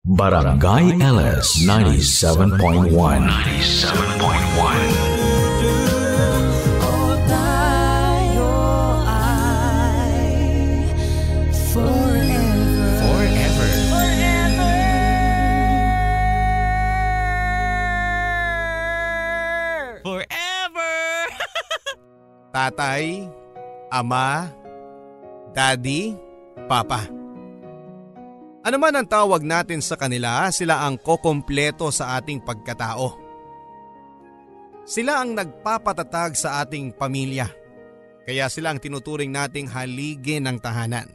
Barangay LS 97.1. 97.1. Tayo ay forever. Forever. Forever! Tatay, ama, daddy, papa. Ano man ang tawag natin sa kanila, sila ang kokompleto sa ating pagkatao. Sila ang nagpapatatag sa ating pamilya. Kaya sila ang tinuturing nating haligi ng tahanan.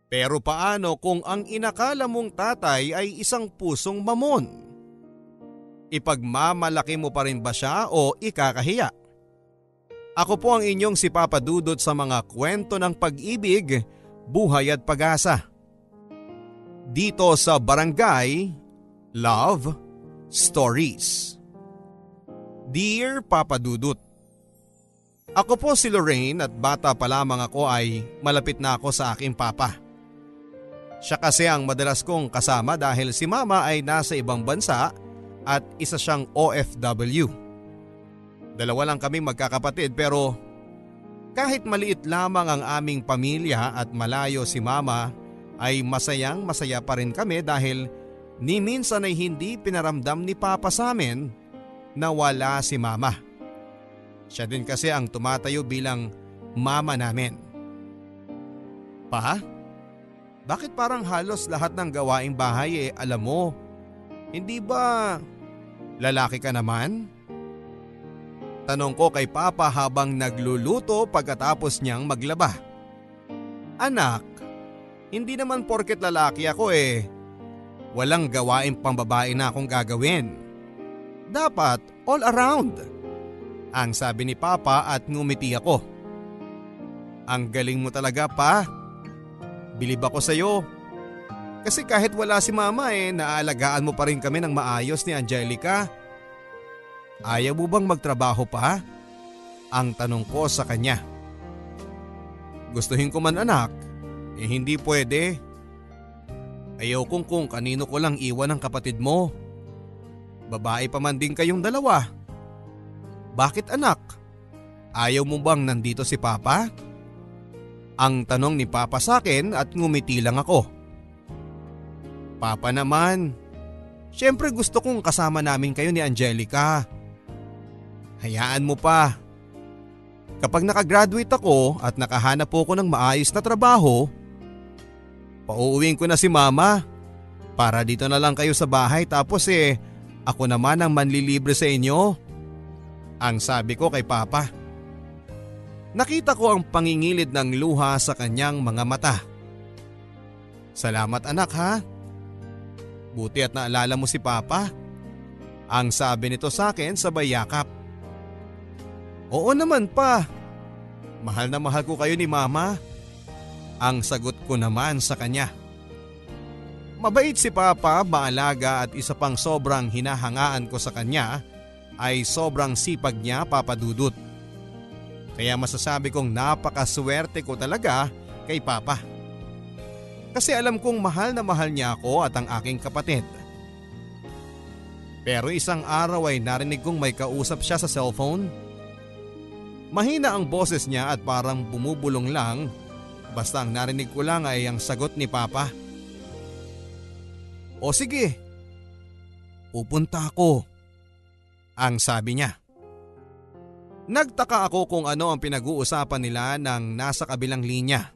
Pero paano kung ang inakala mong tatay ay isang pusong mamon? Ipagmamalaki mo pa rin ba siya o ikakahiya? Ako po ang inyong si Papa Dudut sa mga kwento ng pag-ibig, buhay at pag-asa. Dito sa Barangay Love Stories. Dear Papa Dudut, ako po si Lorraine at bata pa lamang ako ay malapit na ako sa aking papa. Siya kasi ang madalas kong kasama dahil si mama ay nasa ibang bansa at isa siyang OFW. Dalawa lang kaming magkakapatid pero kahit maliit lamang ang aming pamilya at malayo si mama ay masayang masaya pa rin kami dahil ni minsan ay hindi pinaramdam ni papa sa amin na wala si mama. Siya din kasi ang tumatayo bilang mama namin. Pa? Bakit parang halos lahat ng gawaing bahay alam mo? Hindi ba lalaki ka naman? Tanong ko kay papa habang nagluluto pagkatapos niyang maglaba. Anak, hindi naman porket lalaki ako walang gawaing pambabae na akong gagawin. Dapat all around. Ang sabi ni papa at ngumiti ako. Ang galing mo talaga pa. Bilib ako sa'yo. Kasi kahit wala si mama naaalagaan mo pa rin kami ng maayos ni Angelica. Ayaw mo bang magtrabaho pa? Ang tanong ko sa kanya. Gustuhin ko man anak. Hindi pwede. Ayaw kung kanino ko lang iwan ang kapatid mo. Babae pa man din kayong dalawa. Bakit anak? Ayaw mo bang nandito si papa? Ang tanong ni papa sa akin at ngumiti lang ako. Papa naman, syempre gusto kong kasama namin kayo ni Angelica. Hayaan mo pa. Kapag nakagraduate ako at nakahanap po ko ng maayos na trabaho, pauuwiin ko na si mama para dito na lang kayo sa bahay tapos ako naman ang manlilibre sa inyo. Ang sabi ko kay papa. Nakita ko ang pangingilid ng luha sa kanyang mga mata. Salamat anak ha. Buti at naalala mo si papa. Ang sabi nito sa akin sabay yakap. Oo naman pa. Mahal na mahal ko kayo ni mama. Ang sagot ko naman sa kanya. Mabait si papa, maalaga at isa pang sobrang hinahangaan ko sa kanya ay sobrang sipag niya, Papa Dudut. Kaya masasabi kong napakaswerte ko talaga kay papa. Kasi alam kong mahal na mahal niya ako at ang aking kapatid. Pero isang araw ay narinig kong may kausap siya sa cellphone. Mahina ang boses niya at parang bumubulong lang. Basta ang narinig ko lang ay ang sagot ni papa. O sige, pupunta ako. Ang sabi niya. Nagtaka ako kung ano ang pinag-uusapan nila nang nasa kabilang linya.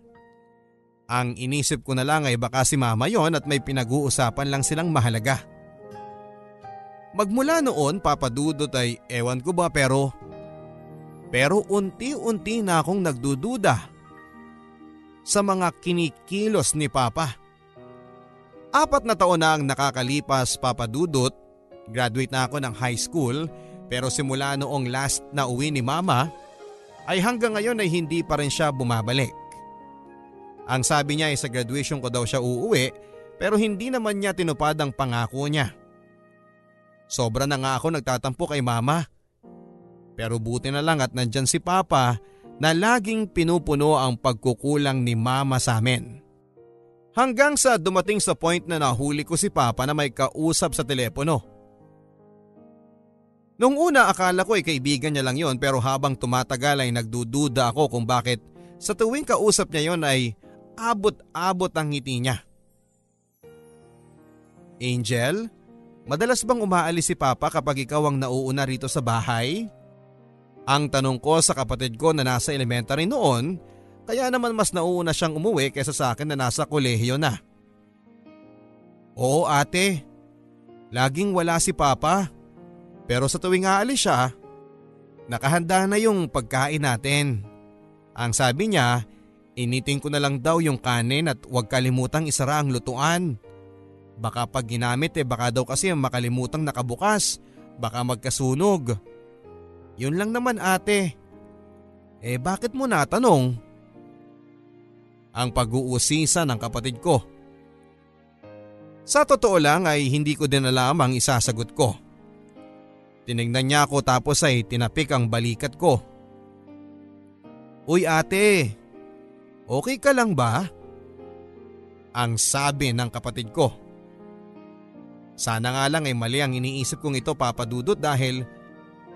Ang inisip ko na lang ay baka si mama yon at may pinag-uusapan lang silang mahalaga. Magmula noon Papa Dudut ay ewan ko ba pero unti-unti na akong nagdududa sa mga kinikilos ni papa. 4 na taon na ang nakakalipas Papa Dudut, graduate na ako ng high school pero simula noong last na uwi ni mama ay hanggang ngayon ay hindi pa rin siya bumabalik. Ang sabi niya ay sa graduation ko daw siya uuwi pero hindi naman niya tinupad ang pangako niya. Sobra na nga ako nagtatampo kay mama. Pero buti na lang at nandyan si papa na laging pinupuno ang pagkukulang ni mama sa amin. Hanggang sa dumating sa point na nahuli ko si Papa na may kausap sa telepono. Nung una akala ko ay kaibigan niya lang yon, pero habang tumatagal ay nagdududa ako kung bakit sa tuwing kausap niya yon ay abot-abot ang ngiti niya. Angel, madalas bang umaalis si Papa kapag ikaw ang nauuna rito sa bahay? Ang tanong ko sa kapatid ko na nasa elementary noon, kaya naman mas nauuna siyang umuwi kaysa sa akin na nasa kolehiyo na. Oo ate, laging wala si Papa. Pero sa tuwing aalis siya, nakahanda na yung pagkain natin. Ang sabi niya, initin ko na lang daw yung kanin at huwag kalimutang isara ang lutuan. Baka pag ginamit baka daw kasi makalimutang nakabukas, baka magkasunog. Yun lang naman ate. Bakit mo natanong? Ang pag-uusisa ng kapatid ko. Sa totoo lang ay hindi ko din alam ang isasagot ko. Tinignan niya ako tapos ay tinapik ang balikat ko. Uy ate, okay ka lang ba? Ang sabi ng kapatid ko. Sana nga lang ay mali ang iniisip kong ito, Papa Dudut, dahil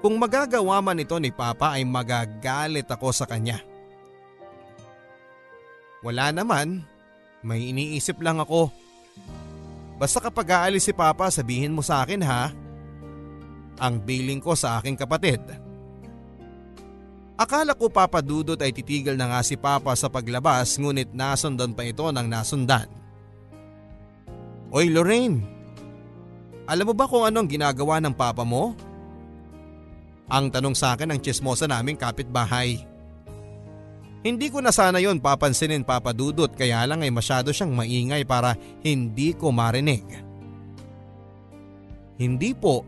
kung magagawa man ito ni Papa ay magagalit ako sa kanya. Wala naman, may iniisip lang ako. Basta kapag aalis si Papa sabihin mo sa akin ha. Ang biling ko sa aking kapatid. Akala ko Papa Dudut ay titigil na nga si Papa sa paglabas, ngunit nasundan pa ito ng nasundan. Oy Lorraine, alam mo ba kung anong ginagawa ng Papa mo? Ang tanong sa akin ng tsismosa naming kapitbahay. Hindi ko na sana yon papansinin Papa Dudut, kaya lang ay masyado siyang maingay para hindi ko marinig. Hindi po.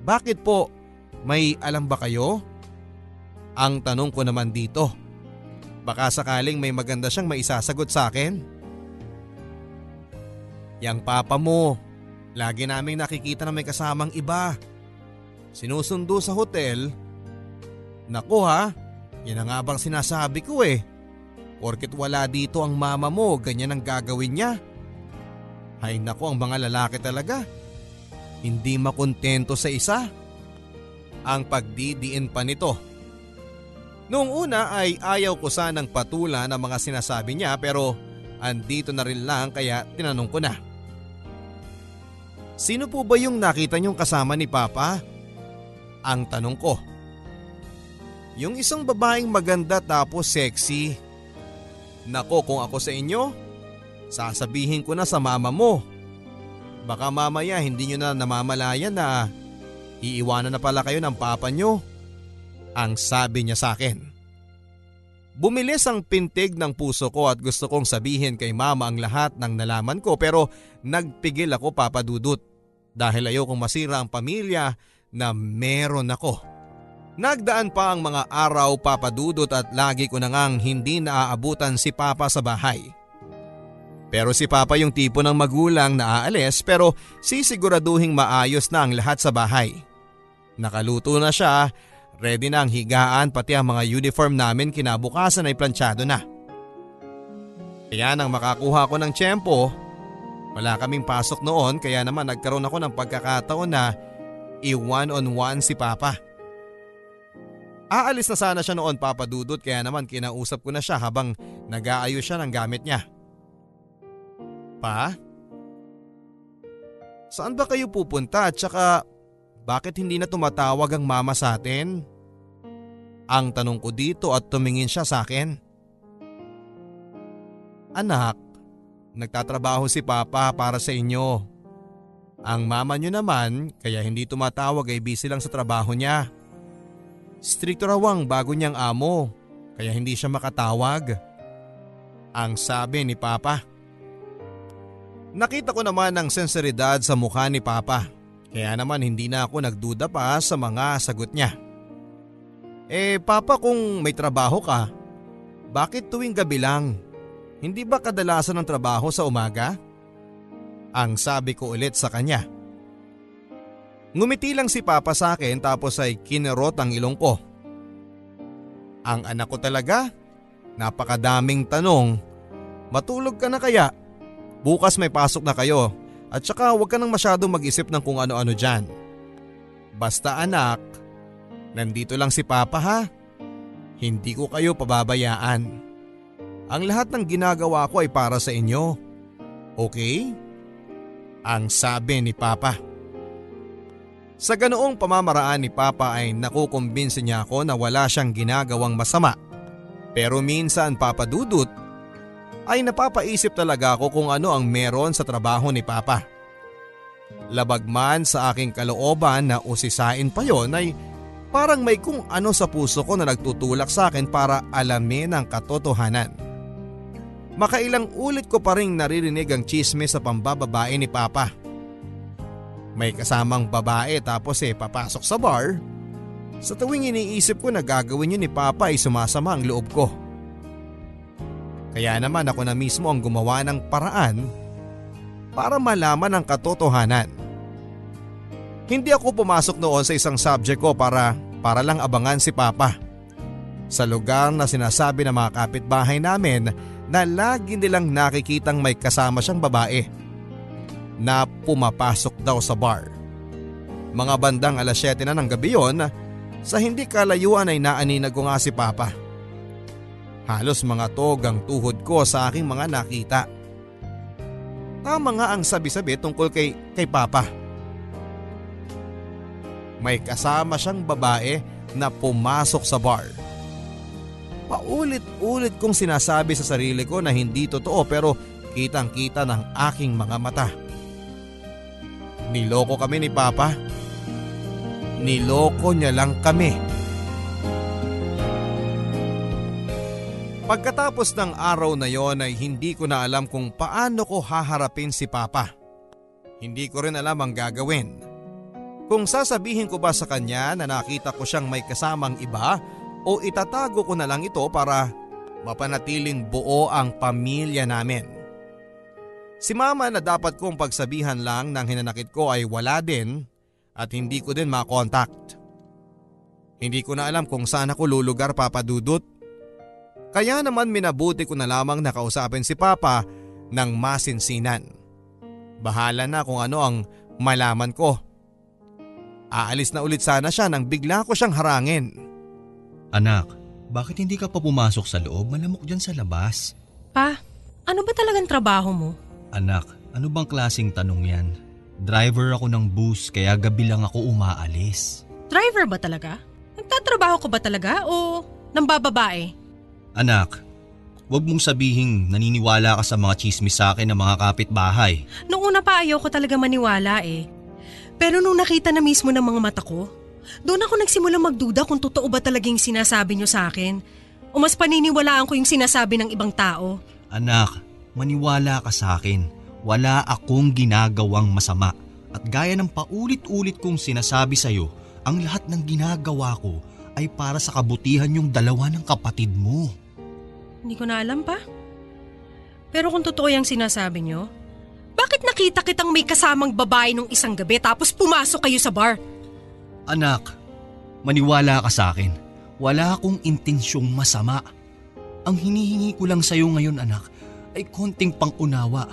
Bakit po? May alam ba kayo? Ang tanong ko naman dito. Baka sakaling may maganda siyang maisasagot sa akin. Yang Papa mo, lagi naming nakikita na may kasamang iba. Sinusundo sa hotel. Naku ha, yan ang nga bang sinasabi ko Porket wala dito ang mama mo, ganyan ang gagawin niya. Ay naku, ang mga lalaki talaga. Hindi makontento sa isa. Ang pagdidiin pa nito. Noong una ay ayaw ko sanang patulan ang mga sinasabi niya, pero andito na rin lang kaya tinanong ko na. Sino po ba yung nakita niyong kasama ni Papa? Ang tanong ko. Yung isang babaeng maganda tapos sexy. Nako, kung ako sa inyo, sasabihin ko na sa mama mo. Baka mamaya hindi nyo na namamalayan na iiwanan na pala kayo ng Papa nyo. Ang sabi niya sa akin. Bumilis ang pintig ng puso ko at gusto kong sabihin kay mama ang lahat ng nalaman ko, pero nagpigil ako, Papa Dudut, dahil ayokong masira ang pamilya na meron ako. Nagdaan pa ang mga araw, Papa Dudut, at lagi ko na ngang hindi naaabutan si Papa sa bahay. Pero si Papa yung tipo ng magulang na aalis pero sisiguraduhing maayos na ang lahat sa bahay. Nakaluto na siya, ready na ang higaan, pati ang mga uniform namin kinabukasan ay planchado na. Kaya nang makakuha ko ng tiyempo, wala kaming pasok noon, kaya naman nagkaroon ako ng pagkakataon na i-one-on-one si Papa. Aalis na sana siya noon, Papa Dudut, kaya naman kinausap ko na siya habang nag-aayos siya ng gamit niya. Pa? Saan ba kayo pupunta at saka bakit hindi na tumatawag ang mama sa atin? Ang tanong ko dito at tumingin siya sa akin. Anak, nagtatrabaho si Papa para sa inyo. Ang mama niyo naman, kaya hindi tumatawag ay busy lang sa trabaho niya. Stricto raw ang bago niyang amo, kaya hindi siya makatawag. Ang sabi ni Papa. Nakita ko naman ang senseridad sa mukha ni Papa, kaya naman hindi na ako nagduda pa sa mga sagot niya. Papa, kung may trabaho ka, bakit tuwing gabi lang? Hindi ba kadalasan ng trabaho sa umaga? Ang sabi ko ulit sa kanya. Ngumiti lang si Papa sa akin tapos ay kinerot ang ilong ko. Ang anak ko talaga, napakadaming tanong, Matulog ka na kaya? Bukas may pasok na kayo at saka huwag ka nang masyadong mag-isip ng kung ano-ano dyan. Basta anak, nandito lang si Papa ha. Hindi ko kayo pababayaan. Ang lahat ng ginagawa ko ay para sa inyo. Okay? Ang sabi ni Papa. Sa ganoong pamamaraan ni Papa ay nakukumbinsi niya ako na wala siyang ginagawang masama. Pero minsan Papa Dudut, ay napapaisip talaga ako kung ano ang meron sa trabaho ni Papa. Labag man sa aking kalooban na usisain pa yon ay parang may kung ano sa puso ko na nagtutulak sa akin para alamin ang katotohanan. Makailang ulit ko pa rin naririnig ang chismis sa pambababae ni Papa. May kasamang babae tapos papasok sa bar. Sa tuwing iniisip ko na gagawin yun ni Papa ay sumasama ang loob ko. Kaya naman ako na mismo ang gumawa ng paraan para malaman ang katotohanan. Hindi ako pumasok noon sa isang subject ko para lang abangan si Papa. Sa lugar na sinasabi ng mga kapitbahay namin na lagi nilang nakikitang may kasama siyang babae na pumapasok daw sa bar. Mga bandang 7:00 na ng gabi yon, sa hindi kalayuan ay naaninag ko nga si Papa. Halos mga togang tuhod ko sa aking mga nakita. Tama nga ang sabi-sabi tungkol kay Papa. May kasama siyang babae na pumasok sa bar. Paulit-ulit kong sinasabi sa sarili ko na hindi totoo pero kitang-kita ng aking mga mata. Niloko kami ni Papa. Niloko niya lang kami. Pagkatapos ng araw na yon ay hindi ko na alam kung paano ko haharapin si Papa. Hindi ko rin alam ang gagawin. Kung sasabihin ko ba sa kanya na nakita ko siyang may kasamang iba o itatago ko na lang ito para mapanatiling buo ang pamilya namin. Si Mama na dapat kong pagsabihan lang ng hinanakit ko ay wala din at hindi ko din makontakt. Hindi ko na alam kung saan ako lulugar, Papa Dudut. Kaya naman minabuti ko na lamang nakausapin si Papa ng masinsinan. Bahala na kung ano ang malaman ko. Aalis na ulit sana siya nang bigla ko siyang harangin. Anak, bakit hindi ka pa pumasok sa loob? Malamok dyan sa labas. Pa, ano ba talagang trabaho mo? Anak, ano bang klaseng tanong yan? Driver ako ng bus kaya gabi lang ako umaalis. Driver ba talaga? Nagtatrabaho ko ba talaga o nambababae? Anak, wag mong sabihing naniniwala ka sa mga chismis sa akin ng mga kapitbahay. Noong una pa ayaw ko talaga maniwala eh. Pero nung nakita na mismo ng mga mata ko, doon ako nagsimula magduda kung totoo ba talagang sinasabi niyo sa akin. O mas paniniwalaan ko yung sinasabi ng ibang tao. Anak, maniwala ka sa akin. Wala akong ginagawang masama. At gaya ng paulit-ulit kong sinasabi sa'yo, ang lahat ng ginagawa ko ay para sa kabutihan yung dalawa ng kapatid mo. Hindi ko na alam pa. Pero kung totoo yung sinasabi niyo, bakit nakita kitang may kasamang babae nung isang gabi tapos pumasok kayo sa bar? Anak, maniwala ka sa akin. Wala akong intensyong masama. Ang hinihingi ko lang sa'yo ngayon, anak, ay konting pang-unawa.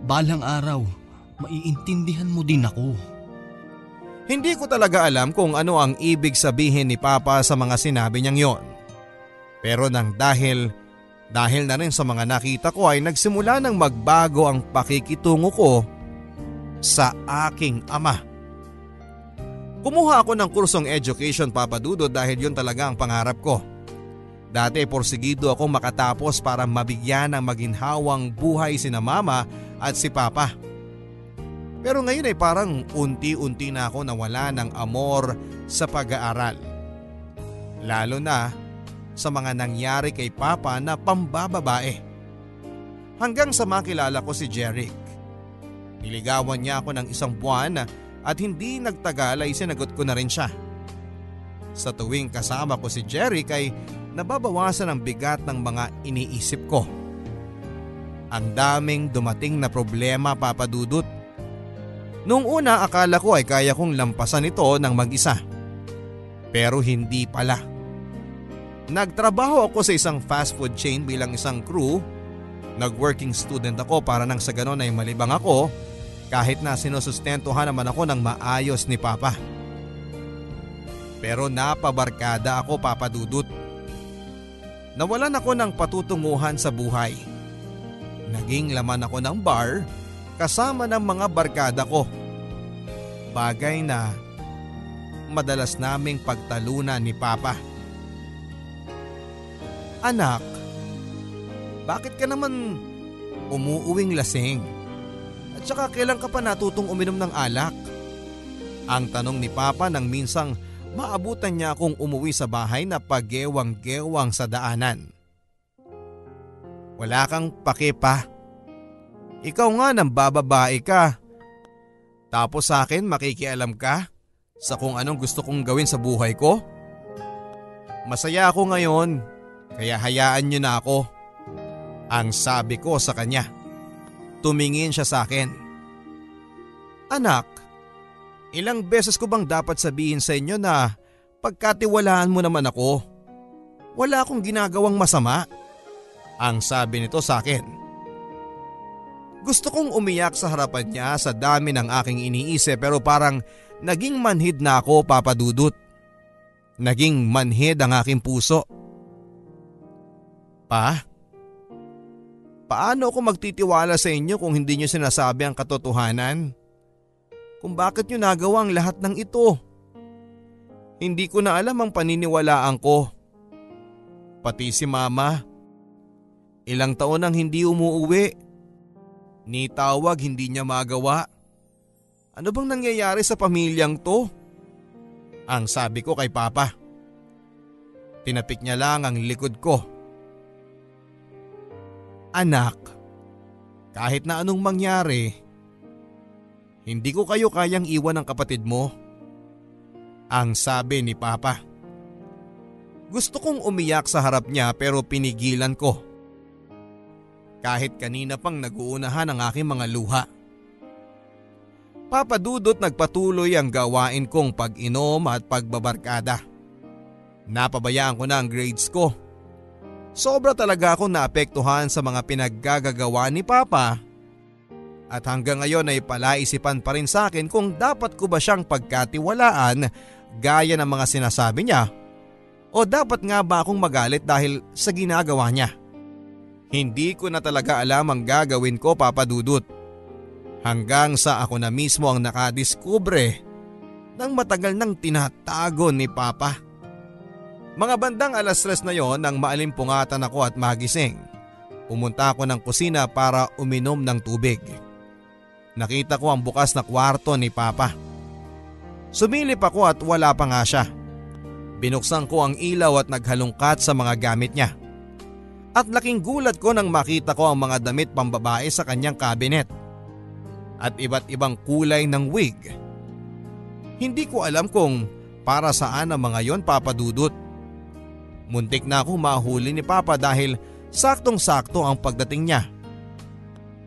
Balang araw, maiintindihan mo din ako. Hindi ko talaga alam kung ano ang ibig sabihin ni Papa sa mga sinabi niyang yon. Pero nang dahil na rin sa mga nakita ko ay nagsimula nang magbago ang pakikitungo ko sa aking ama. Kumuha ako ng kursong education, Papa Dudut, dahil yun talaga ang pangarap ko. Dati porsigido ako makatapos para mabigyan ng maginhawang buhay sina Mama at si Papa. Pero ngayon ay parang unti-unti na ako nawala ng amor sa pag-aaral. Lalo na sa mga nangyari kay Papa na pambababae. Hanggang sa makilala ko si Jeric. Niligawan niya ako ng 1 buwan at hindi nagtagal ay sinagot ko na rin siya. Sa tuwing kasama ko si Jeric ay nababawasan ang bigat ng mga iniisip ko. Ang daming dumating na problema, Papa Dudut. Noong una akala ko ay kaya kong lampasan ito ng mag-isa. Pero hindi pala. Nagtrabaho ako sa isang fast food chain bilang isang crew Nag-working student ako para nang sa ganon ay malibang ako kahit na sinusustentuhan naman ako ng maayos ni Papa. Pero napabarkada ako, Papa Dudut. Nawalan ako ng patutunguhan sa buhay. Naging laman ako ng bar kasama ng mga barkada ko. Bagay na madalas naming pagtalunan ni Papa. Anak, bakit ka naman umuuwing lasing? At saka kailan ka pa natutong uminom ng alak? Ang tanong ni Papa nang minsang maabutan niya akong umuwi sa bahay na paggewang-gewang sa daanan. Wala kang pake pa. Ikaw nga nang bababae ka. Tapos sa akin makikialam ka sa kung anong gusto kong gawin sa buhay ko? Masaya ako ngayon, kaya hayaan niyo na ako. Ang sabi ko sa kanya. Tumingin siya sa akin. Anak, ilang beses ko bang dapat sabihin sa inyo na pagkatiwalaan mo naman ako? Wala akong ginagawang masama. Ang sabi nito sa akin. Gusto kong umiyak sa harapan niya sa dami ng aking iniisip pero parang naging manhid na ako, Papa Dudut. Naging manhid ang aking puso. Pa? Paano ako magtitiwala sa inyo kung hindi niyo sinasabi ang katotohanan? Kung bakit niyo nagawa ang lahat ng ito? Hindi ko na alam ang paniniwalaan ko. Pati si Mama. Ilang taon nang hindi umuuwi. Ni tawag hindi niya magawa. Ano bang nangyayari sa pamilyang to? Ang sabi ko kay Papa. Tinapik niya lang ang likod ko. Anak, kahit na anong mangyari, hindi ko kayo kayang iwan ng kapatid mo. Ang sabi ni Papa. Gusto kong umiyak sa harap niya pero pinigilan ko. Kahit kanina pang nag-uunahan ang aking mga luha. Papa Dudut, nagpatuloy ang gawain kong pag-inom at pagbabarkada. Napabayaan ko na ang grades ko. Sobra talaga akong naapektuhan sa mga pinaggagawa ni Papa. At hanggang ngayon ay palaisipan pa rin sa akin kung dapat ko ba siyang pagkatiwalaan gaya ng mga sinasabi niya o dapat nga ba akong magalit dahil sa ginagawa niya. Hindi ko na talaga alam ang gagawin ko, Papa Dudut. Hanggang sa ako na mismo ang nakadiskubre ng matagal nang tinatago ni Papa. Mga bandang 3:00 na yon nang maalimpungatan ako at magising. Pumunta ako ng kusina para uminom ng tubig. Nakita ko ang bukas na kwarto ni Papa. Sumilip ako at wala pa nga siya. Binuksan ko ang ilaw at naghalungkat sa mga gamit niya. At laking gulat ko nang makita ko ang mga damit pambabae sa kanyang kabinet. At iba't ibang kulay ng wig. Hindi ko alam kung para saan ang mga yon, Papa Dudut. Muntik na akong mahuli ni Papa dahil saktong-sakto ang pagdating niya.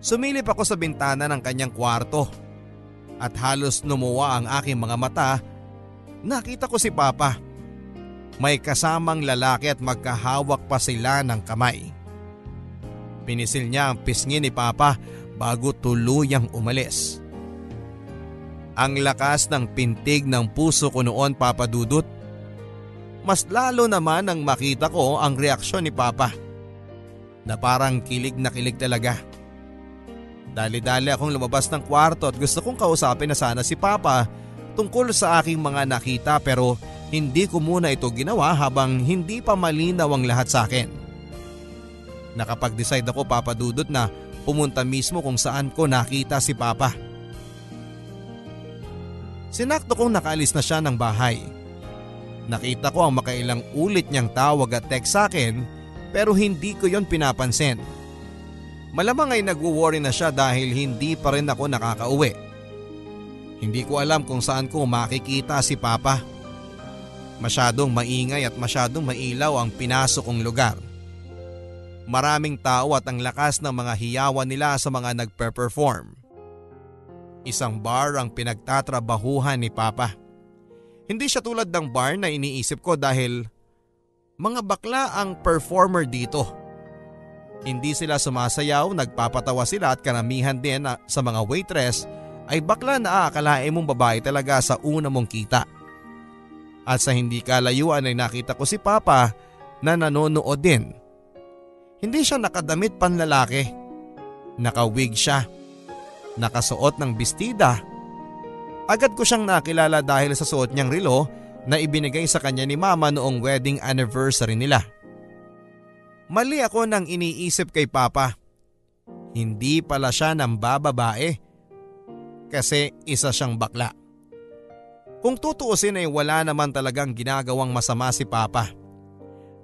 Sumilip ako sa bintana ng kanyang kwarto at halos lumuwa ang aking mga mata. Nakita ko si Papa. May kasamang lalaki at magkahawak pa sila ng kamay. Pinisil niya ang pisngi ni Papa bago tuluyang umalis. Ang lakas ng pintig ng puso ko noon, Papa Dudut. Mas lalo naman nang makita ko ang reaksyon ni Papa. Na parang kilig na kilig talaga. Dali-dali akong lumabas ng kwarto at gusto kong kausapin na sana si Papa tungkol sa aking mga nakita pero hindi ko muna ito ginawa habang hindi pa malinaw ang lahat sa akin. Nakapag-decide ako, Papa Dudut, na pumunta mismo kung saan ko nakita si Papa. Sinakto kong nakaalis na siya ng bahay. Nakita ko ang makailang ulit niyang tawag at text sa akin pero hindi ko yon pinapansin. Malamang ay nagwo-worry na siya dahil hindi pa rin ako nakakauwi. Hindi ko alam kung saan ko makikita si Papa. Masyadong maingay at masyadong mailaw ang pinasok kong lugar. Maraming tao at ang lakas ng mga hiyawan nila sa mga nagpe-perform. Isang bar ang pinagtatrabahuhan ni Papa. Hindi siya tulad ng bar na iniisip ko dahil mga bakla ang performer dito. Hindi sila sumasayaw, nagpapatawa sila at karamihan din sa mga waitress ay bakla na aakalain mong babae talaga sa una mong kita. At sa hindi kalayuan ay nakita ko si Papa na nanonood din. Hindi siya nakadamit panlalaki. Nakawig siya. Nakasuot ng bestida. Agad ko siyang nakilala dahil sa suot niyang relo na ibinigay sa kanya ni Mama noong wedding anniversary nila. Mali ako nang iniisip kay Papa. Hindi pala siya ng bababae. Kasi isa siyang bakla. Kung tutuusin ay wala naman talagang ginagawang masama si Papa.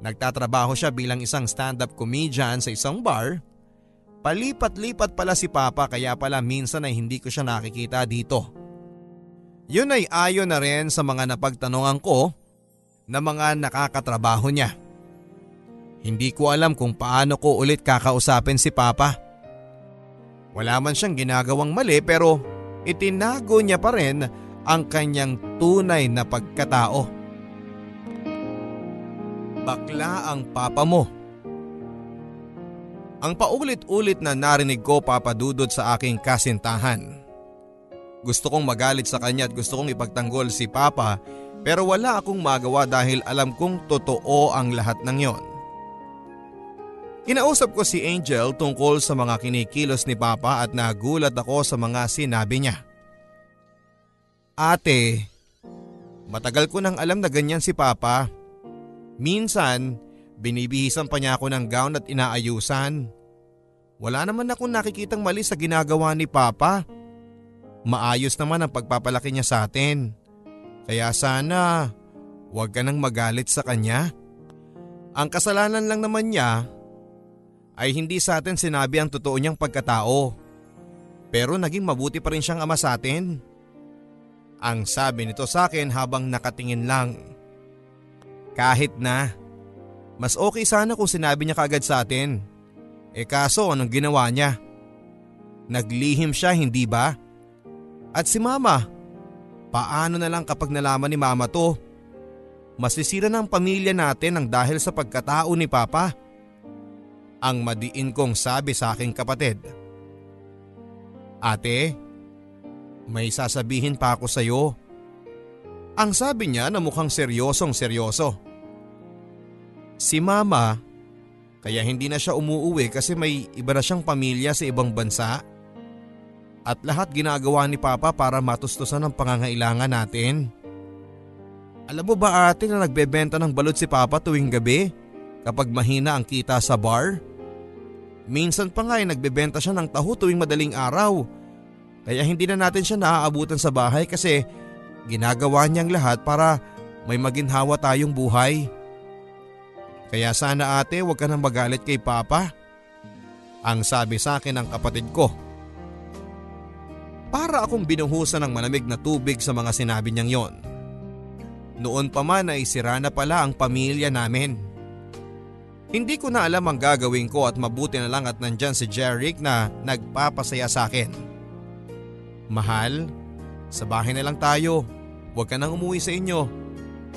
Nagtatrabaho siya bilang isang stand-up comedian sa isang bar. Palipat-lipat pala si Papa kaya pala minsan ay hindi ko siya nakikita dito. Yun ay ayon na rin sa mga napagtanungan ko na mga nakakatrabaho niya. Hindi ko alam kung paano ko ulit kakausapin si Papa. Wala man siyang ginagawang mali pero itinago niya pa rin ang kanyang tunay na pagkatao. Bakla ang papa mo. Ang paulit-ulit na narinig ko, Papa Dudut, sa aking kasintahan. Gusto kong magalit sa kanya at gusto kong ipagtanggol si Papa pero wala akong magawa dahil alam kong totoo ang lahat ng yon. Kinausap ko si Angel tungkol sa mga kinikilos ni Papa at nagulat ako sa mga sinabi niya. Ate, matagal ko nang alam na ganyan si Papa. Minsan, binibihisan pa niya ako ng gown at inaayusan. Wala naman akong nakikitang mali sa ginagawa ni Papa. Maayos naman ang pagpapalaki niya sa atin. Kaya sana, huwag ka nang magalit sa kanya. Ang kasalanan lang naman niya ay hindi sa atin sinabi ang totoo niyang pagkatao. Pero naging mabuti pa rin siyang ama sa atin. Ang sabi nito sa akin habang nakatingin lang. Kahit na, mas okay sana kung sinabi niya kaagad sa atin. Kaso anong ginawa niya? Naglihim siya, hindi ba? At si Mama, paano na lang kapag nalaman ni Mama to? Masisira na ang pamilya natin ang dahil sa pagkatao ni Papa. Ang madiin kong sabi sa aking kapatid. Ate, may sasabihin pa ako sa iyo. Ang sabi niya na mukhang seryosong seryoso. Si Mama, kaya hindi na siya umuuwi kasi may iba na siyang pamilya sa ibang bansa. At lahat ginagawa ni Papa para matustusan ang pangangailangan natin. Alam mo ba ate na nagbebenta ng balot si Papa tuwing gabi kapag mahina ang kita sa bar? Minsan pa nga ay nagbebenta siya ng taho tuwing madaling araw. Kaya hindi na natin siya naaabutan sa bahay kasi ginagawa niyang lahat para may maginhawa tayong buhay. Kaya sana ate huwag ka nang magalit kay Papa. Ang sabi sa akin ng kapatid ko. Para akong binuhusan ng malamig na tubig sa mga sinabi niyang yon. Noon pa man ay sira na pala ang pamilya namin. Hindi ko na alam ang gagawin ko at mabuti na lang at nandyan si Jeric na nagpapasaya sa akin. Mahal, sa bahay na lang tayo. Huwag ka nang umuwi sa inyo.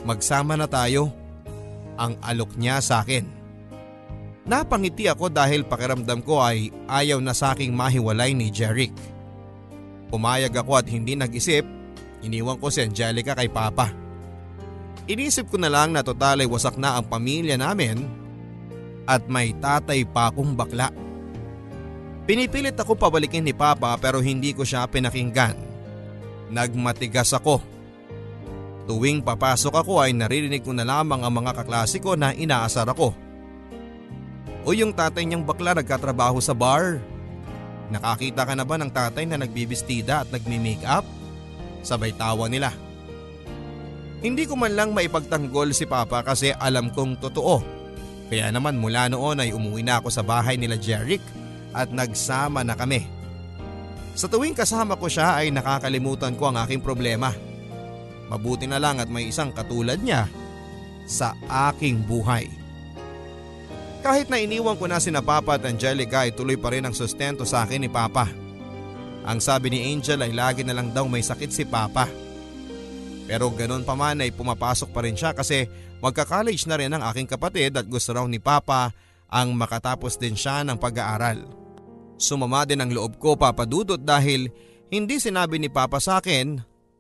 Magsama na tayo. Ang alok niya sa akin. Napangiti ako dahil pakiramdam ko ay ayaw na sa aking mahiwalay ni Jeric. Pumayag ako at hindi nag-isip, iniwan ko si Angelica kay Papa. Inisip ko na lang na total ay wasak na ang pamilya namin at may tatay pa akong bakla. Pinipilit ako pabalikin ni Papa pero hindi ko siya pinakinggan. Nagmatigas ako. Tuwing papasok ako ay naririnig ko na lamang ang mga kaklase ko na inaasar ako. O yung tatay niyang bakla nagkatrabaho sa bar. Nakakita ka na ba ng tatay na nagbibistida at nagmi-makeup? Sabay tawa nila. Hindi ko man lang maipagtanggol si Papa kasi alam kong totoo. Kaya naman mula noon ay umuwi na ako sa bahay nila Jeric at nagsama na kami. Sa tuwing kasama ko siya ay nakakalimutan ko ang aking problema. Mabuti na lang at may isang katulad niya sa aking buhay. Kahit na iniwan ko na sina Papa at Angelica ay tuloy pa rin ang sustento sa akin ni Papa. Ang sabi ni Angel ay lagi na lang daw may sakit si Papa. Pero ganoon pa man ay pumapasok pa rin siya kasi magka-college na rin ang aking kapatid at gusto raw ni Papa ang makatapos din siya ng pag-aaral. Sumama din ang loob ko, Papa Dudut, dahil hindi sinabi ni Papa sa akin.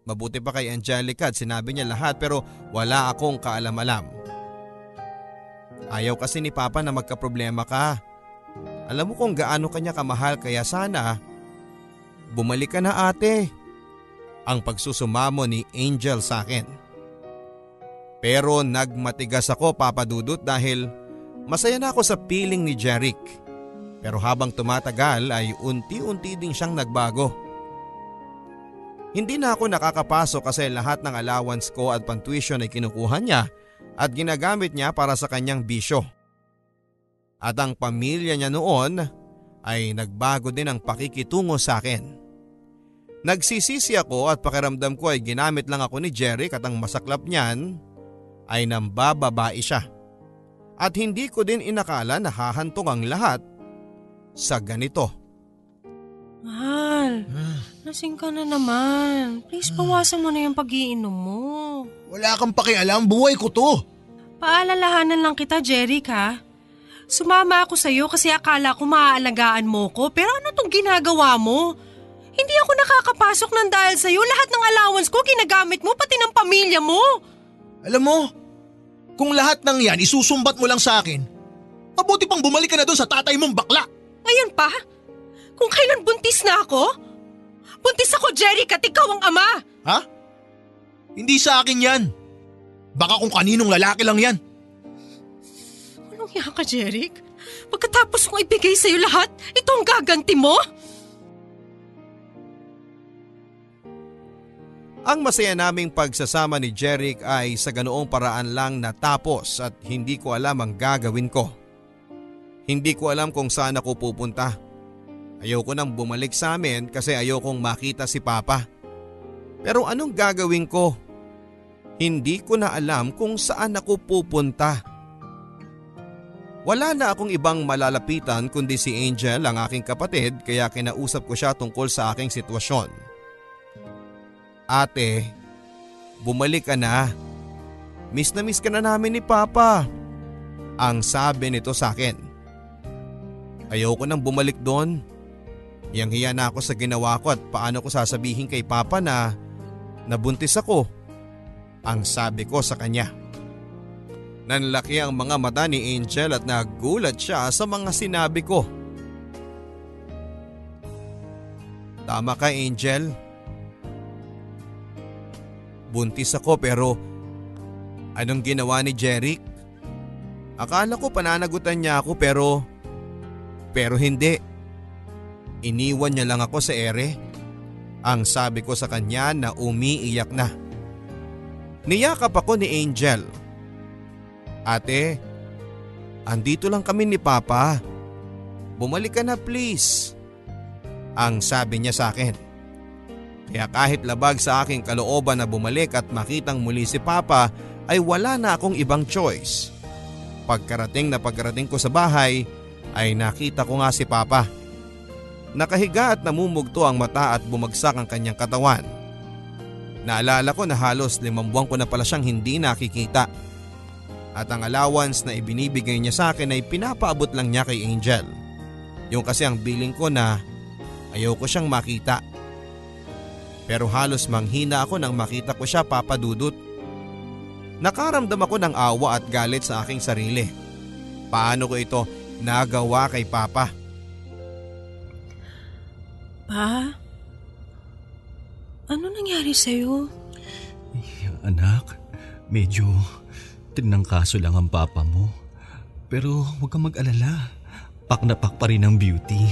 Mabuti pa kay Angelica at sinabi niya lahat pero wala akong kaalam-alam. Ayaw kasi ni Papa na magkaproblema ka. Alam mo kung gaano kanya kamahal kaya sana bumalik ka na, ate. Ang pagsusumamo ni Angel sa akin. Pero nagmatigas ako, Papa Dudut, dahil masaya na ako sa piling ni Jeric. Pero habang tumatagal ay unti-unti din siyang nagbago. Hindi na ako nakakapasok kasi lahat ng allowance ko at pantuition ay kinukuha niya at ginagamit niya para sa kanyang bisyo. At ang pamilya niya noon ay nagbago din ang pakikitungo sa akin. Nagsisisi ako at pakiramdam ko ay ginamit lang ako ni Jeric at ang masaklap niyan ay nambababae siya. At hindi ko din inakala na hahantong ang lahat sa ganito. Mahal, lasing ka na naman. Please, bawasan mo na yung pag-iinom mo. Wala kang pakialam, buhay ko to. Paalalahanan lang kita, Jeric, ha? Sumama ako sa'yo kasi akala ko maaalagaan mo ko, pero ano tong ginagawa mo? Hindi ako nakakapasok ng dahil sa'yo. Lahat ng allowance ko ginagamit mo, pati ng pamilya mo. Alam mo, kung lahat ng yan isusumbat mo lang sa akin, mabuti pang bumalik ka na doon sa tatay mong bakla. Ngayon pa? Kung kailan buntis na ako? Buntis ako, Jeric, at ikaw ang ama. Ha? Hindi sa akin yan. Baka kung kaninong lalaki lang yan. Anong hiya ka, Jeric? Pagkatapos kong ibigay sa'yo lahat, ito ang gaganti mo? Ang masaya naming pagsasama ni Jeric ay sa ganoong paraan lang natapos at hindi ko alam ang gagawin ko. Hindi ko alam kung saan ako pupunta. Ayoko nang bumalik sa amin kasi ayokong makita si Papa. Pero anong gagawin ko? Hindi ko na alam kung saan ako pupunta. Wala na akong ibang malalapitan kundi si Angel, ang aking kapatid, kaya kinausap ko siya tungkol sa aking sitwasyon. Ate, bumalik ka na. Miss na miss ka na namin ni Papa. Ang sabi nito sa akin. Ayoko nang bumalik doon. Hiyang-hiya na ako sa ginawa ko at paano ko sasabihin kay Papa na nabuntis ako. Ang sabi ko sa kanya. Nanlaki ang mga mata ni Angel at nagulat siya sa mga sinabi ko. Tama ka, Angel. Buntis ako pero anong ginawa ni Jeric? Akala ko pananagutan niya ako pero hindi. Iniwan niya lang ako sa ere. Ang sabi ko sa kanya na umiiyak na. Niyakap ako ni Angel. Ate, andito lang kami ni Papa. Bumalik ka na please. Ang sabi niya sa akin. Kaya kahit labag sa aking kalooban na bumalik at makitang muli si Papa ay wala na akong ibang choice. Pagkarating ko sa bahay ay nakita ko nga si Papa. Nakahiga at namumugto ang mata at bumagsak ang kanyang katawan. Naalala ko na halos 5 buwan ko na pala siyang hindi nakikita. At ang allowance na ibinibigay niya sa akin ay pinapaabot lang niya kay Angel. Yung kasi ang billing ko na ayaw ko siyang makita. Pero halos manghina ako nang makita ko siya, Papa Dudut. Nakaramdam ako ng awa at galit sa aking sarili. Paano ko ito nagawa kay Papa? Pa? Ano nangyari sa'yo? Anak, medyo tinangkaso lang ang papa mo. Pero huwag kang mag-alala. Pak na pak pa rin ang beauty.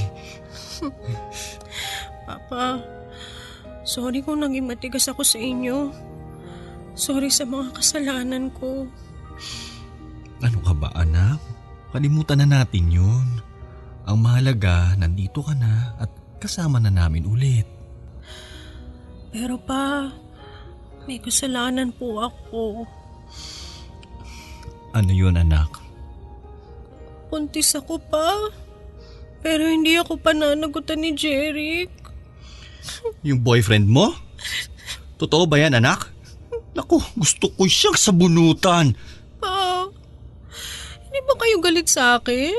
Papa, sorry kung naging matigas ako sa inyo. Sorry sa mga kasalanan ko. Ano ka ba, anak? Kalimutan na natin yun. Ang mahalaga, nandito ka na at kasama na namin ulit. Pero pa, may kasalanan po ako. Ano yun, anak? Buntis ako pa. Pero hindi ako pananagutan ni Jeric. Yung boyfriend mo? Totoo ba yan, anak? Naku, gusto ko siyang sabunutan. Pa, Di ba kayo galit sa akin?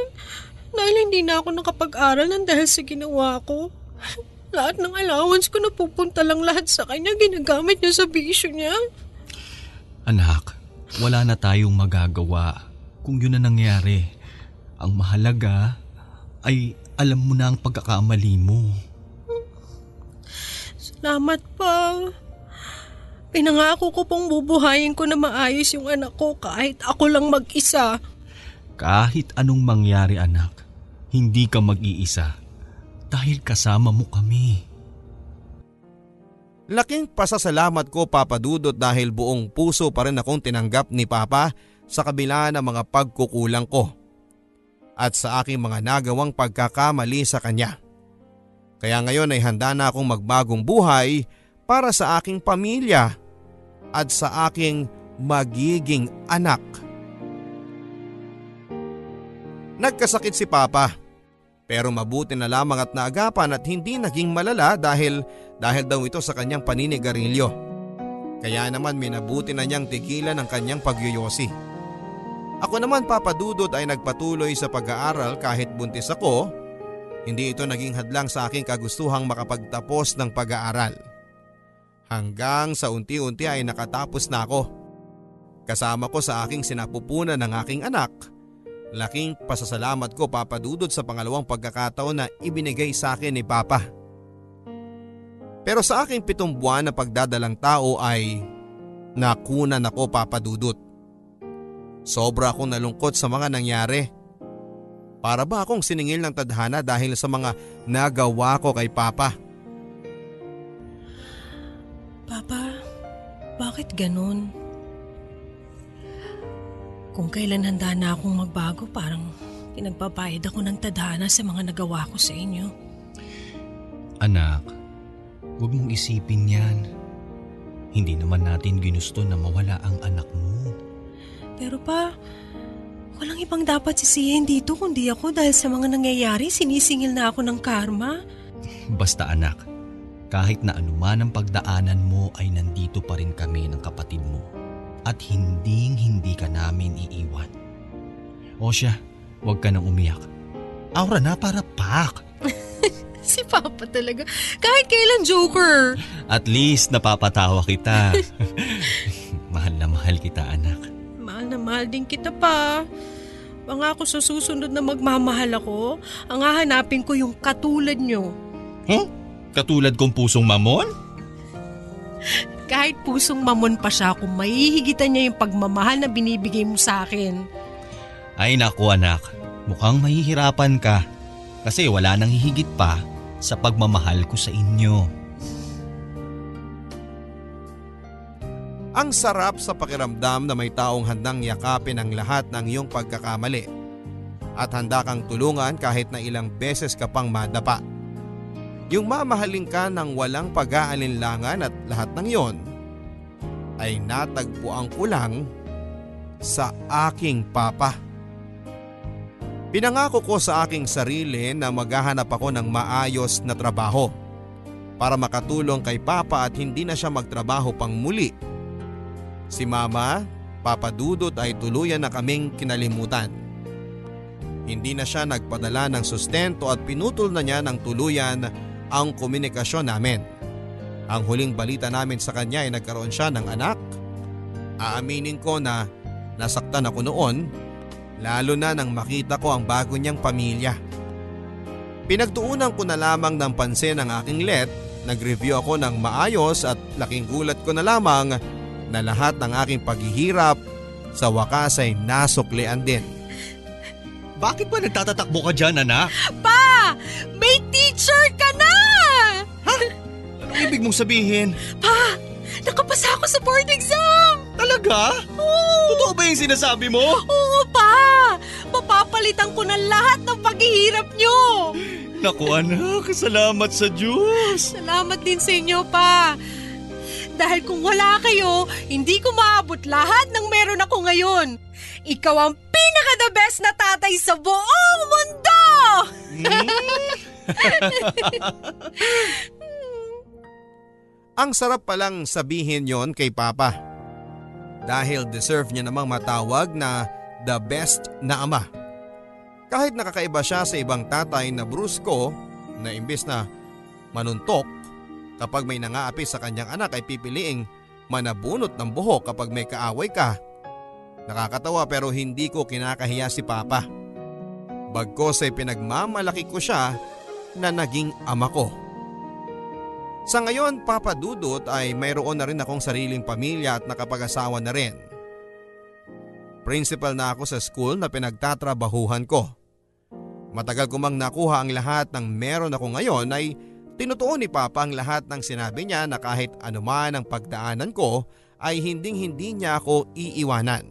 Dahil hindi na ako nakapag-aral ng dahil sa ginawa ko. Lahat ng allowance ko napupunta lang lahat sa kanya, ginagamit niya sa bisyo niya. Anak, wala na tayong magagawa kung yun na nangyari. Ang mahalaga ay alam mo na ang pagkakamali mo. Salamat pa. Pinangako ko pong bubuhayin ko na maayos yung anak ko kahit ako lang mag-isa. Kahit anong mangyari anak, hindi ka mag-iisa dahil kasama mo kami. Laking pasasalamat ko, Papa Dudut, dahil buong puso pa rin akong tinanggap ni Papa sa kabila ng mga pagkukulang ko at sa aking mga nagawang pagkakamali sa kanya. Kaya ngayon ay handa na akong magbagong buhay para sa aking pamilya at sa aking magiging anak. Nagkasakit si Papa, pero mabuti na lamang at naagapan at hindi naging malala dahil daw ito sa kanyang paninigarilyo. Kaya naman minabuti na niyang tigilan ang kanyang pagyoyosi. Ako naman, Papa Dudut, ay nagpatuloy sa pag-aaral kahit buntis ako. Hindi ito naging hadlang sa aking kagustuhang makapagtapos ng pag-aaral. Hanggang sa unti-unti ay nakatapos na ako. Kasama ko sa aking sinapupunan ng aking anak. Laking pasasalamat ko, Papa Dudut, sa pangalawang pagkakataon na ibinigay sa akin ni Papa. Pero sa aking 7 buwan na pagdadalang tao ay nakunan ako, Papa Dudut. Sobra akong nalungkot sa mga nangyari. Para ba akong siningil ng tadhana dahil sa mga nagawa ko kay Papa? Papa, bakit ganun? Kung kailan handa na akong magbago, parang pinagpapayad ako ng tadhana sa mga nagawa ko sa inyo. Anak, huwag mong isipin yan. Hindi naman natin ginusto na mawala ang anak mo. Pero pa, walang ibang dapat sisihin dito kundi ako dahil sa mga nangyayari sinisingil na ako ng karma. Basta anak, kahit na anuman ang pagdaanan mo ay nandito pa rin kami ng kapatid mo. At hindi ka namin iiwan. O siya, huwag ka nang umiyak. Aura na para pak. Si Papa talaga, kahit kailan joker. At least napapatawa kita. Mahal na mahal kita, anak. Mahal na mahal din kita pa. Pangako sa susunod na magmamahal ako, ang hahanapin ko yung katulad nyo. Katulad kong pusong mamon? Kahit pusong mamon pa siya, kung mahihigitan niya yung pagmamahal na binibigay mo sa akin. Ay naku anak, mukhang mahihirapan ka. Kasi wala nang hihigit pa sa pagmamahal ko sa inyo. Ang sarap sa pakiramdam na may taong handang yakapin ang lahat ng iyong pagkakamali at handa kang tulungan kahit na ilang beses ka pang madapa. Yung mamahalin ka ng walang pag-aalinlangan at lahat ng yon ay natagpuan ko lang sa aking Papa. Pinangako ko sa aking sarili na maghahanap ako ng maayos na trabaho para makatulong kay Papa at hindi na siya magtrabaho pang muli. Si Mama, Papa Dudut ay tuluyan na kaming kinalimutan. Hindi na siya nagpadala ng sustento at pinutol na niya ng tuluyan ang komunikasyon namin. Ang huling balita namin sa kanya ay nagkaroon siya ng anak. Aaminin ko na nasaktan ako noon, lalo na nang makita ko ang bago niyang pamilya. Pinagtuunan ko na lamang ng pansin ang aking let, nag-review ako ng maayos at laking gulat ko na lamang na lahat ng aking paghihirap sa wakas ay nasuklian din. Bakit ba nagtatatakbo ka dyan, anak? Pa! May teacher ka na! Anong ibig mong sabihin? Pa! Nakapasa ako sa board exam! Talaga? Oo! Totoo ba yung sinasabi mo? Oo pa! Mapapalitan ko na lahat ng paghihirap nyo! Naku anak, salamat sa Diyos! Salamat din sa inyo pa! Dahil kung wala kayo, hindi ko maabot lahat ng meron ako ngayon. Ikaw ang pinaka-the best na tatay sa buong mundo! Ang sarap palang sabihin yon kay Papa. Dahil deserve niya namang matawag na the best na ama. Kahit nakakaiba siya sa ibang tatay na brusko na imbes na manuntok kapag may nangaapi sa kanyang anak ay pipiliing manabunot ng buhok kapag may kaaway ka. Nakakatawa pero hindi ko kinakahiya si Papa. Bagkos ay pinagmamalaki ko siya na naging ama ko. Sa ngayon, Papa Dudut, ay mayroon na rin akong sariling pamilya at nakapag-asawa na rin. Principal na ako sa school na pinagtatrabahuhan ko. Matagal ko mang nakuha ang lahat ng meron ako ngayon ay tinutuon ni Papa ang lahat ng sinabi niya na kahit anuman ang pagdaanan ko ay hindi niya ako iiwanan.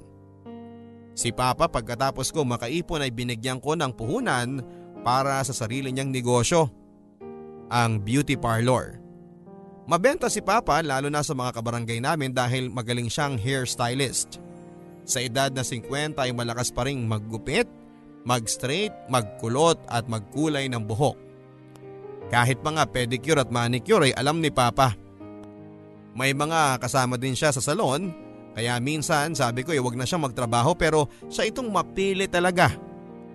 Si Papa pagkatapos ko makaipon ay binigyan ko ng puhunan para sa sarili niyang negosyo, ang beauty parlor. Mabenta si Papa lalo na sa mga kabarangay namin dahil magaling siyang hairstylist. Sa edad na 50 ay malakas pa ring maggupit, mag-straight, magkulot at magkulay ng buhok. Kahit mga pedicure at manicure ay alam ni Papa. May mga kasama din siya sa salon, kaya minsan sabi ko wag na siyang magtrabaho pero siya itong mapili talaga.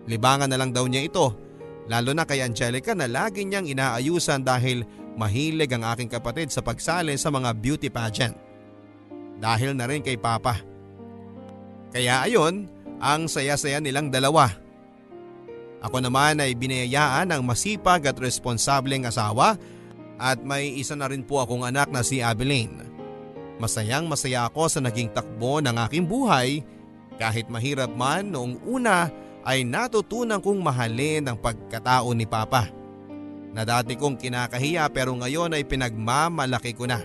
Libangan na lang daw niya ito, lalo na kay Angelica na lagi niyang inaayusan dahil mahilig ang aking kapatid sa pagsali sa mga beauty pageant. Dahil na rin kay Papa. Kaya ayon, ang saya-saya nilang dalawa. Ako naman ay binayayaan ng masipag at responsableng asawa at may isa na rin po akong anak na si Abilene. Masayang masaya ako sa naging takbo ng aking buhay kahit mahirap man noong una ay natutunan kong mahalin ang pagkatao ni Papa. Na dati kong kinakahiya pero ngayon ay pinagmamalaki ko na.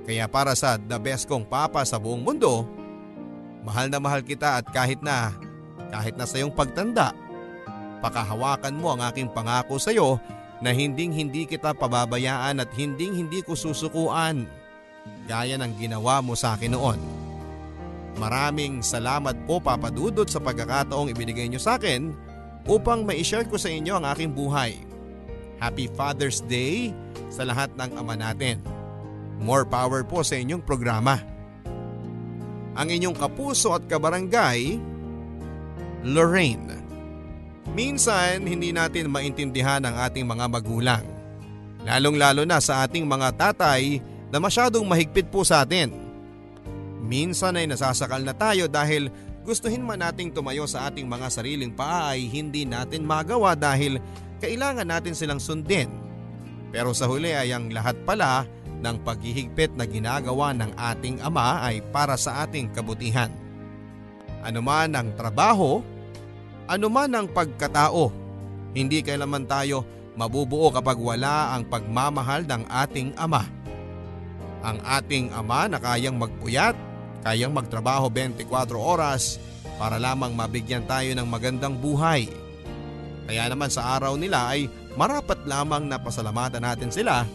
Kaya para sa the best kong Papa sa buong mundo, mahal na mahal kita at kahit na sa iyong pagtanda, pakahawakan mo ang aking pangako sa iyo na hindi kita pababayaan at hindi ko susukuan gaya ng ginawa mo sa akin noon. Maraming salamat po Papa Dudut sa pagkakataong ibinigay niyo sa akin upang ma-share ko sa inyo ang aking buhay. Happy Father's Day sa lahat ng ama natin. More power po sa inyong programa. Ang inyong kapuso at kabarangay, Lorraine. Minsan hindi natin maintindihan ang ating mga magulang. Lalong-lalo na sa ating mga tatay na masyadong mahigpit po sa atin. Minsan ay nasasakal na tayo dahil gustuhin man nating tumayo sa ating mga sariling paa ay hindi natin magawa dahil kailangan natin silang sundin. Pero sa huli ay ang lahat pala ng paghihigpit na ginagawa ng ating ama ay para sa ating kabutihan. Anuman ang trabaho, anuman ang pagkatao, hindi kailanman tayo mabubuo kapag wala ang pagmamahal ng ating ama. Ang ating ama na kayang magpuyat, kayang magtrabaho 24 oras para lamang mabigyan tayo ng magandang buhay. Kaya naman sa araw nila ay marapat lamang na pasalamatan natin sila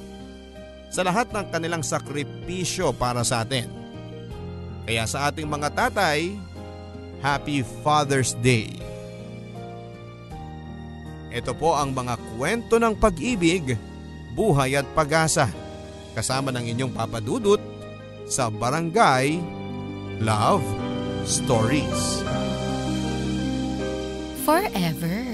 sa lahat ng kanilang sakripisyo para sa atin. Kaya sa ating mga tatay, Happy Father's Day. Ito po ang mga kwento ng pag-ibig, buhay at pag-asa kasama ng inyong Papa Dudut sa Barangay Love Stories. Forever.